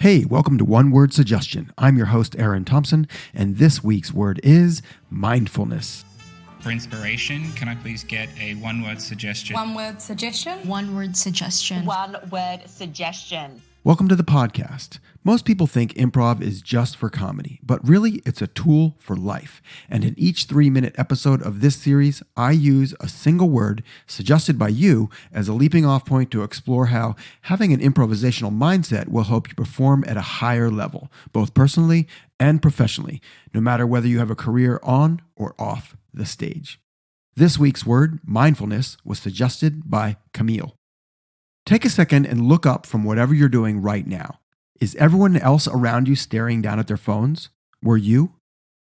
Hey, welcome to One Word Suggestion. I'm your host, Aaron Thompson, and this week's word is mindfulness. For inspiration, can I please get a one-word suggestion? One word suggestion. One word suggestion. One word suggestion. Welcome to the podcast. Most people think improv is just for comedy, but really it's a tool for life. And in each 3-minute episode of this series, I use a single word suggested by you as a leaping off point to explore how having an improvisational mindset will help you perform at a higher level, both personally and professionally, no matter whether you have a career on or off the stage. This week's word, mindfulness, was suggested by Camille. Take a second and look up from whatever you're doing right now. Is everyone else around you staring down at their phones? Were you?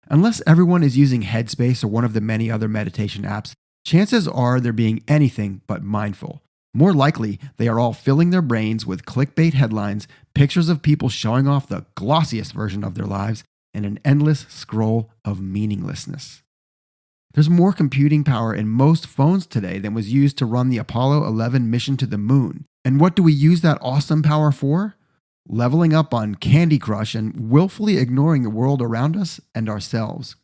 Unless everyone is using Headspace or one of the many other meditation apps, chances are they're being anything but mindful. More likely, they are all filling their brains with clickbait headlines, pictures of people showing off the glossiest version of their lives, and an endless scroll of meaninglessness. There's more computing power in most phones today than was used to run the Apollo 11 mission to the moon. And what do we use that awesome power for? Leveling up on Candy Crush and willfully ignoring the world around us and ourselves.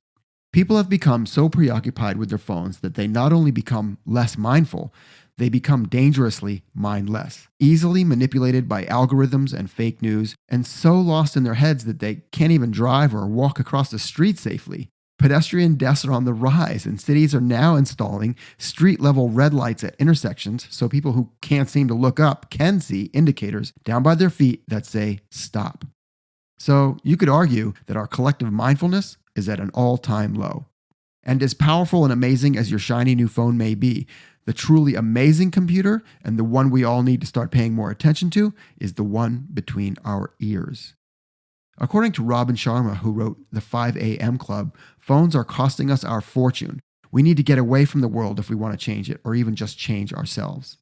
People have become so preoccupied with their phones that they not only become less mindful, they become dangerously mindless, easily manipulated by algorithms and fake news, and so lost in their heads that they can't even drive or walk across the street safely. Pedestrian deaths are on the rise, and cities are now installing street-level red lights at intersections so people who can't seem to look up can see indicators down by their feet that say stop. So you could argue that our collective mindfulness is at an all-time low. And as powerful and amazing as your shiny new phone may be, the truly amazing computer, and the one we all need to start paying more attention to, is the one between our ears. According to Robin Sharma, who wrote The 5 a.m. Club, phones are costing us our fortune. We need to get away from the world if we want to change it, or even just change ourselves.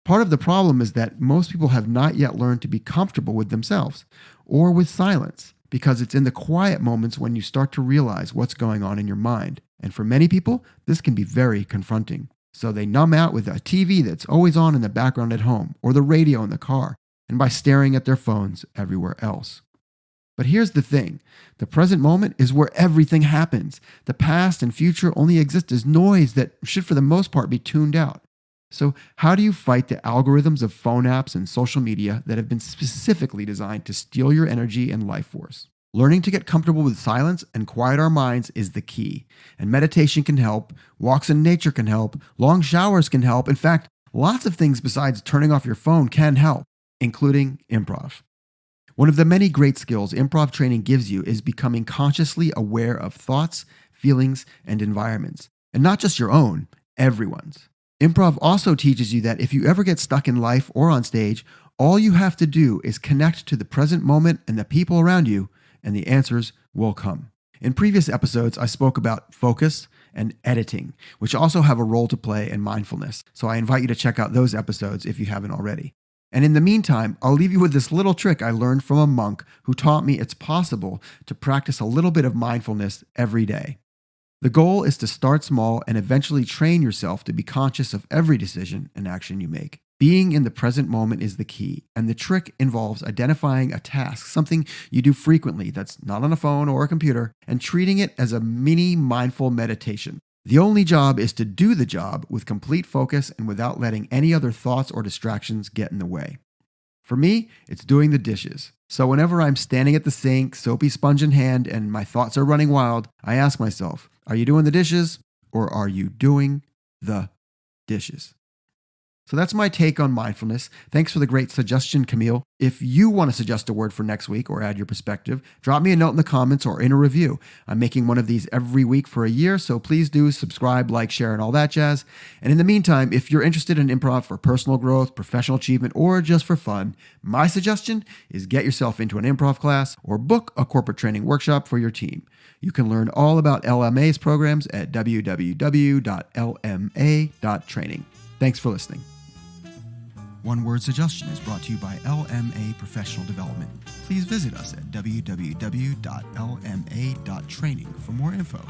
Part of the problem is that most people have not yet learned to be comfortable with themselves, or with silence, because it's in the quiet moments when you start to realize what's going on in your mind. And for many people, this can be very confronting. So they numb out with a TV that's always on in the background at home, or the radio in the car, and by staring at their phones everywhere else. But here's the thing. The present moment is where everything happens. The past and future only exist as noise that should for the most part be tuned out. So how do you fight the algorithms of phone apps and social media that have been specifically designed to steal your energy and life force? Learning to get comfortable with silence and quiet our minds is the key. And meditation can help, walks in nature can help, long showers can help. In fact, lots of things besides turning off your phone can help, including improv. One of the many great skills improv training gives you is becoming consciously aware of thoughts, feelings, and environments. And not just your own, everyone's. Improv also teaches you that if you ever get stuck in life or on stage, all you have to do is connect to the present moment and the people around you, and the answers will come. In previous episodes, I spoke about focus and editing, which also have a role to play in mindfulness. So I invite you to check out those episodes if you haven't already. And in the meantime, I'll leave you with this little trick I learned from a monk who taught me it's possible to practice a little bit of mindfulness every day. The goal is to start small and eventually train yourself to be conscious of every decision and action you make. Being in the present moment is the key, and the trick involves identifying a task, something you do frequently that's not on a phone or a computer, and treating it as a mini mindful meditation. The only job is to do the job with complete focus and without letting any other thoughts or distractions get in the way. For me, it's doing the dishes. So whenever I'm standing at the sink, soapy sponge in hand, and my thoughts are running wild, I ask myself, are you doing the dishes or are you doing the dishes? So that's my take on mindfulness. Thanks for the great suggestion, Camille. If you want to suggest a word for next week or add your perspective, drop me a note in the comments or in a review. I'm making one of these every week for a year, so please do subscribe, like, share, and all that jazz. And in the meantime, if you're interested in improv for personal growth, professional achievement, or just for fun, my suggestion is get yourself into an improv class or book a corporate training workshop for your team. You can learn all about LMA's programs at www.lma.training. Thanks for listening. One Word Suggestion is brought to you by LMA Professional Development. Please visit us at www.lma.training for more info.